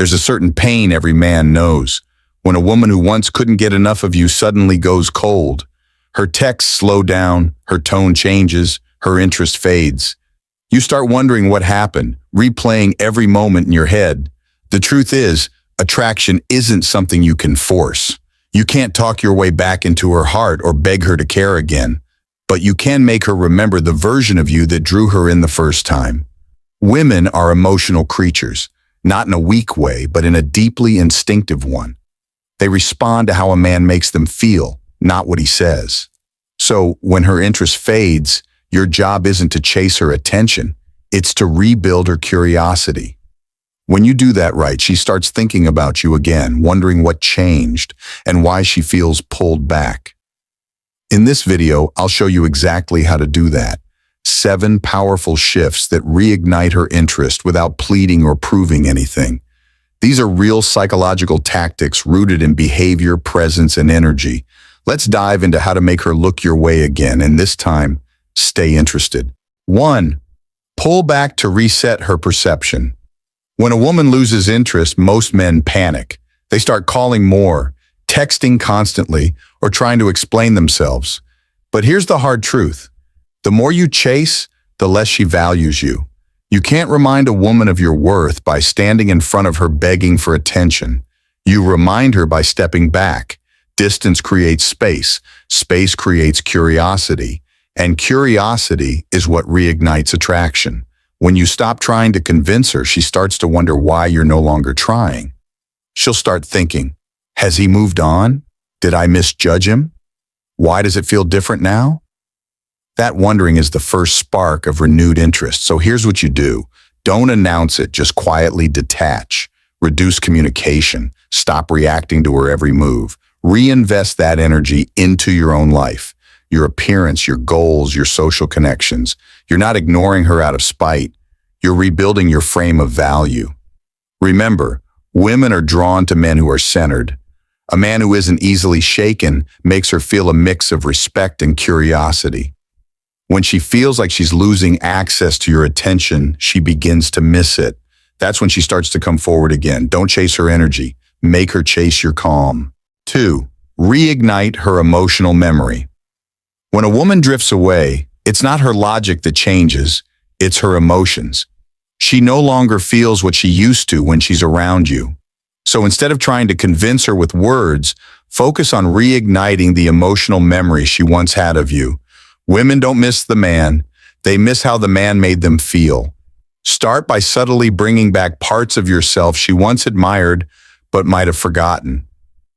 There's a certain pain every man knows. When a woman who once couldn't get enough of you suddenly goes cold. Her texts slow down, her tone changes, her interest fades. You start wondering what happened, replaying every moment in your head. The truth is, attraction isn't something you can force. You can't talk your way back into her heart or beg her to care again. But you can make her remember the version of you that drew her in the first time. Women are emotional creatures, not in a weak way, but in a deeply instinctive one. They respond to how a man makes them feel, not what he says. So when her interest fades, your job isn't to chase her attention, it's to rebuild her curiosity. When you do that right, she starts thinking about you again, wondering what changed and why she feels pulled back. In this video, I'll show you exactly how to do that. 7 powerful shifts that reignite her interest without pleading or proving anything. These are real psychological tactics rooted in behavior, presence, and energy. Let's dive into how to make her look your way again, and this time, stay interested. 1. Pull back to reset her perception. When a woman loses interest, most men panic. They start calling more, texting constantly, or trying to explain themselves. But here's the hard truth. The more you chase, the less she values you. You can't remind a woman of your worth by standing in front of her begging for attention. You remind her by stepping back. Distance creates space. Space creates curiosity. And curiosity is what reignites attraction. When you stop trying to convince her, she starts to wonder why you're no longer trying. She'll start thinking, has he moved on? Did I misjudge him? Why does it feel different now? That wondering is the first spark of renewed interest. So here's what you do. Don't announce it, just quietly detach. Reduce communication. Stop reacting to her every move. Reinvest that energy into your own life, your appearance, your goals, your social connections. You're not ignoring her out of spite. You're rebuilding your frame of value. Remember, women are drawn to men who are centered. A man who isn't easily shaken makes her feel a mix of respect and curiosity. When she feels like she's losing access to your attention, she begins to miss it. That's when she starts to come forward again. Don't chase her energy. Make her chase your calm. 2. Reignite her emotional memory. When a woman drifts away, it's not her logic that changes, it's her emotions. She no longer feels what she used to when she's around you. So instead of trying to convince her with words, focus on reigniting the emotional memory she once had of you. Women don't miss the man, they miss how the man made them feel. Start by subtly bringing back parts of yourself she once admired but might have forgotten.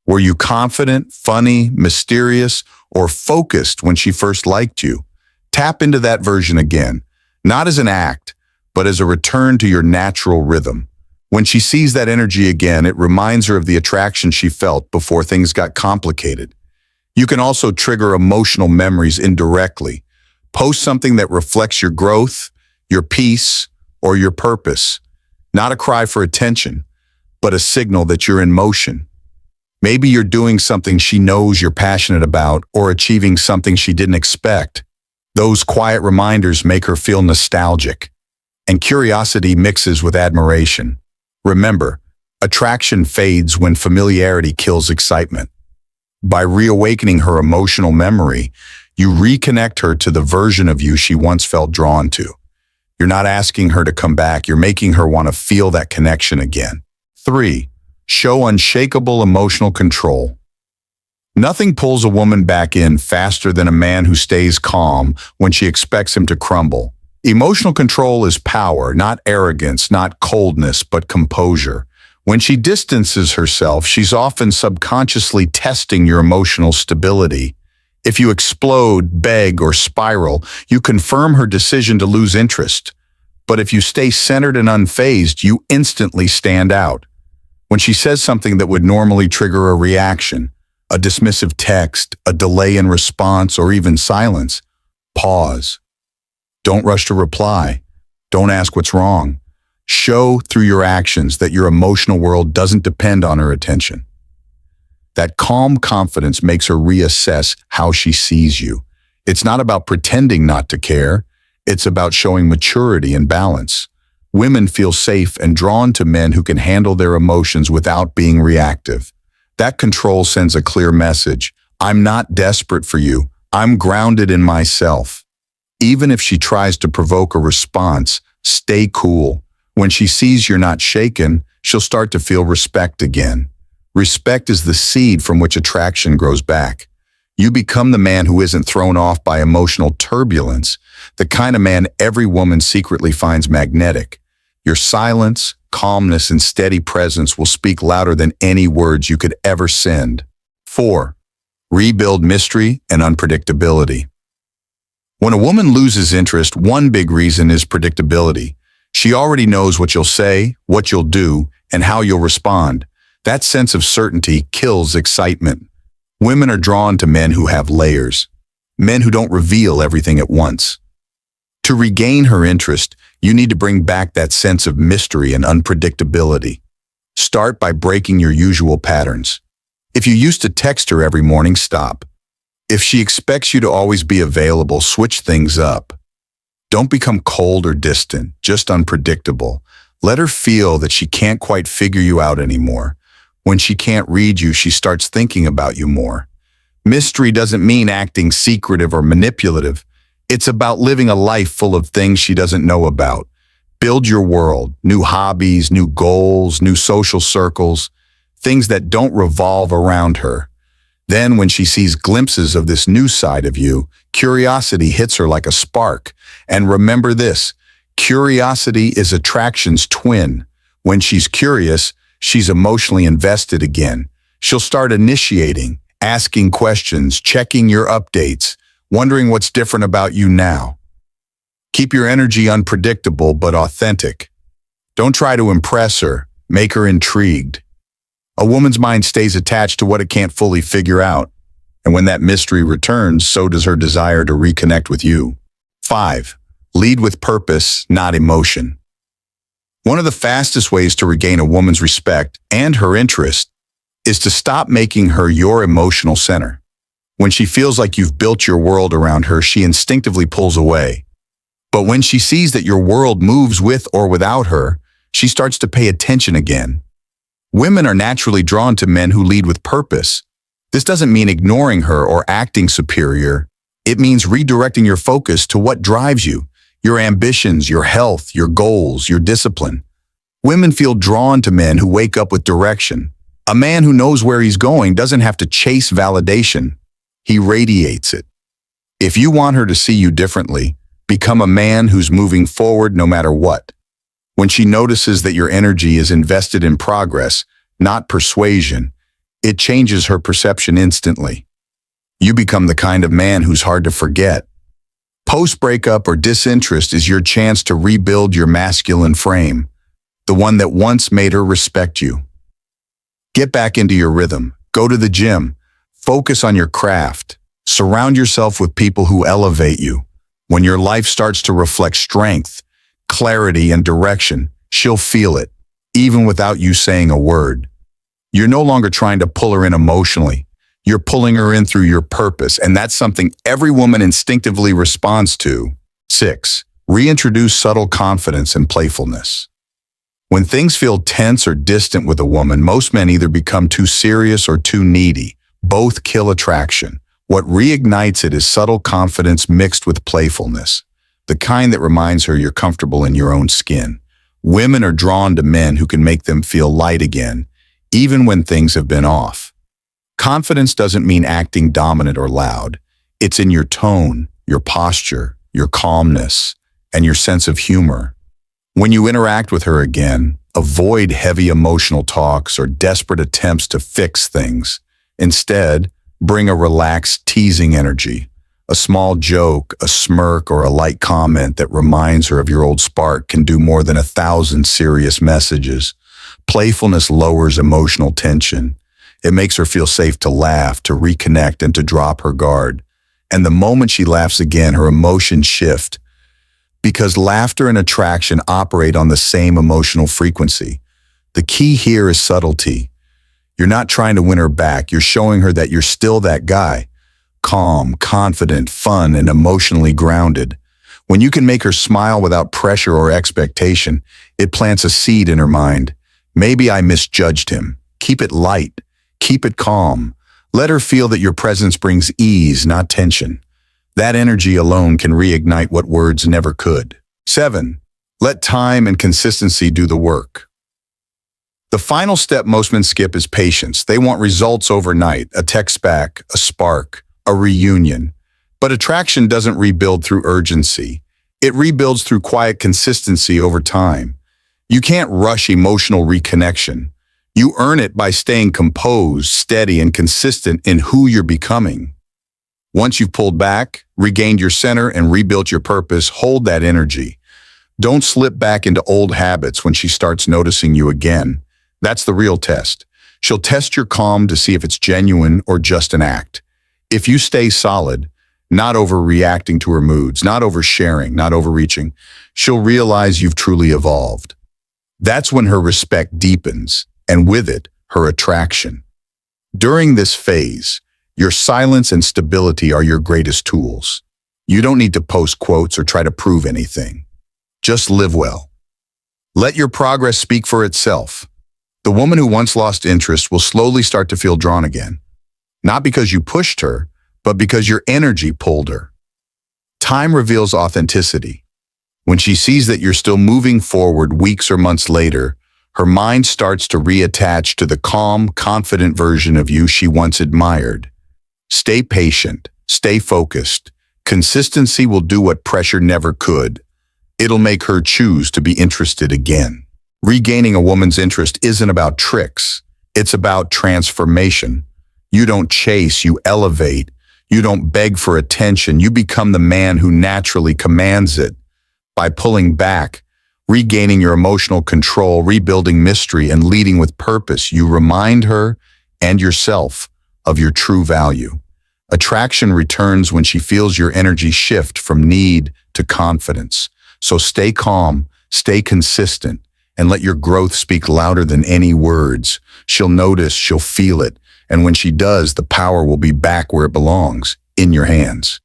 Were you confident, funny, mysterious, or focused when she first liked you? Tap into that version again, not as an act, but as a return to your natural rhythm. When she sees that energy again, it reminds her of the attraction she felt before things got complicated. You can also trigger emotional memories indirectly. Post something that reflects your growth, your peace, or your purpose. Not a cry for attention, but a signal that you're in motion. Maybe you're doing something she knows you're passionate about or achieving something she didn't expect. Those quiet reminders make her feel nostalgic, and curiosity mixes with admiration. Remember, attraction fades when familiarity kills excitement. By reawakening her emotional memory, you reconnect her to the version of you she once felt drawn to. You're not asking her to come back, you're making her want to feel that connection again. 3. Show unshakable emotional control. Nothing pulls a woman back in faster than a man who stays calm when she expects him to crumble. Emotional control is power, not arrogance, not coldness, but composure. When she distances herself, she's often subconsciously testing your emotional stability. If you explode, beg, or spiral, you confirm her decision to lose interest. But if you stay centered and unfazed, you instantly stand out. When she says something that would normally trigger a reaction, a dismissive text, a delay in response, or even silence, pause. Don't rush to reply. Don't ask what's wrong. Show through your actions that your emotional world doesn't depend on her attention. That calm confidence makes her reassess how she sees you. It's not about pretending not to care. It's about showing maturity and balance. Women feel safe and drawn to men who can handle their emotions without being reactive. That control sends a clear message. I'm not desperate for you. I'm grounded in myself. Even if she tries to provoke a response, stay cool. When she sees you're not shaken, she'll start to feel respect again. Respect is the seed from which attraction grows back. You become the man who isn't thrown off by emotional turbulence, the kind of man every woman secretly finds magnetic. Your silence, calmness, and steady presence will speak louder than any words you could ever send. 4. Rebuild mystery and unpredictability. When a woman loses interest, one big reason is predictability. She already knows what you'll say, what you'll do, and how you'll respond. That sense of certainty kills excitement. Women are drawn to men who have layers, men who don't reveal everything at once. To regain her interest, you need to bring back that sense of mystery and unpredictability. Start by breaking your usual patterns. If you used to text her every morning, stop. If she expects you to always be available, switch things up. Don't become cold or distant, just unpredictable. Let her feel that she can't quite figure you out anymore. When she can't read you, she starts thinking about you more. Mystery doesn't mean acting secretive or manipulative. It's about living a life full of things she doesn't know about. Build your world, new hobbies, new goals, new social circles, things that don't revolve around her. Then when she sees glimpses of this new side of you, curiosity hits her like a spark. And remember this, curiosity is attraction's twin. When she's curious, she's emotionally invested again. She'll start initiating, asking questions, checking your updates, wondering what's different about you now. Keep your energy unpredictable but authentic. Don't try to impress her, make her intrigued. A woman's mind stays attached to what it can't fully figure out, and when that mystery returns, so does her desire to reconnect with you. 5. Lead with purpose, not emotion. One of the fastest ways to regain a woman's respect and her interest is to stop making her your emotional center. When she feels like you've built your world around her, she instinctively pulls away. But when she sees that your world moves with or without her, she starts to pay attention again. Women are naturally drawn to men who lead with purpose. This doesn't mean ignoring her or acting superior. It means redirecting your focus to what drives you, your ambitions, your health, your goals, your discipline. Women feel drawn to men who wake up with direction. A man who knows where he's going doesn't have to chase validation. He radiates it. If you want her to see you differently, become a man who's moving forward no matter what. When she notices that your energy is invested in progress, not persuasion, it changes her perception instantly. You become the kind of man who's hard to forget. Post-breakup or disinterest is your chance to rebuild your masculine frame, the one that once made her respect you. Get back into your rhythm, go to the gym, focus on your craft, surround yourself with people who elevate you. When your life starts to reflect strength, clarity, and direction, she'll feel it, even without you saying a word. You're no longer trying to pull her in emotionally. You're pulling her in through your purpose, and that's something every woman instinctively responds to. 6. Reintroduce subtle confidence and playfulness. When things feel tense or distant with a woman, most men either become too serious or too needy. Both kill attraction. What reignites it is subtle confidence mixed with playfulness, the kind that reminds her you're comfortable in your own skin. Women are drawn to men who can make them feel light again, even when things have been off. Confidence doesn't mean acting dominant or loud. It's in your tone, your posture, your calmness, and your sense of humor. When you interact with her again, avoid heavy emotional talks or desperate attempts to fix things. Instead, bring a relaxed, teasing energy. A small joke, a smirk, or a light comment that reminds her of your old spark can do more than 1,000 serious messages. Playfulness lowers emotional tension. It makes her feel safe to laugh, to reconnect, and to drop her guard. And the moment she laughs again, her emotions shift. Because laughter and attraction operate on the same emotional frequency. The key here is subtlety. You're not trying to win her back. You're showing her that you're still that guy. Calm, confident, fun, and emotionally grounded. When you can make her smile without pressure or expectation, it plants a seed in her mind. Maybe I misjudged him. Keep it light. Keep it calm. Let her feel that your presence brings ease, not tension. That energy alone can reignite what words never could. 7. Let time and consistency do the work. The final step most men skip is patience. They want results overnight, a text back, a spark, a reunion. But attraction doesn't rebuild through urgency. It rebuilds through quiet consistency over time. You can't rush emotional reconnection. You earn it by staying composed, steady, and consistent in who you're becoming. Once you've pulled back, regained your center, and rebuilt your purpose, hold that energy. Don't slip back into old habits when she starts noticing you again. That's the real test. She'll test your calm to see if it's genuine or just an act. If you stay solid, not overreacting to her moods, not oversharing, not overreaching, she'll realize you've truly evolved. That's when her respect deepens, and with it, her attraction. During this phase, your silence and stability are your greatest tools. You don't need to post quotes or try to prove anything. Just live well. Let your progress speak for itself. The woman who once lost interest will slowly start to feel drawn again. Not because you pushed her, but because your energy pulled her. Time reveals authenticity. When she sees that you're still moving forward weeks or months later, her mind starts to reattach to the calm, confident version of you she once admired. Stay patient. Stay focused. Consistency will do what pressure never could. It'll make her choose to be interested again. Regaining a woman's interest isn't about tricks. It's about transformation. You don't chase, you elevate. You don't beg for attention. You become the man who naturally commands it. By pulling back, regaining your emotional control, rebuilding mystery, and leading with purpose, you remind her and yourself of your true value. Attraction returns when she feels your energy shift from need to confidence. So stay calm, stay consistent, and let your growth speak louder than any words. She'll notice, she'll feel it, and when she does, the power will be back where it belongs, in your hands.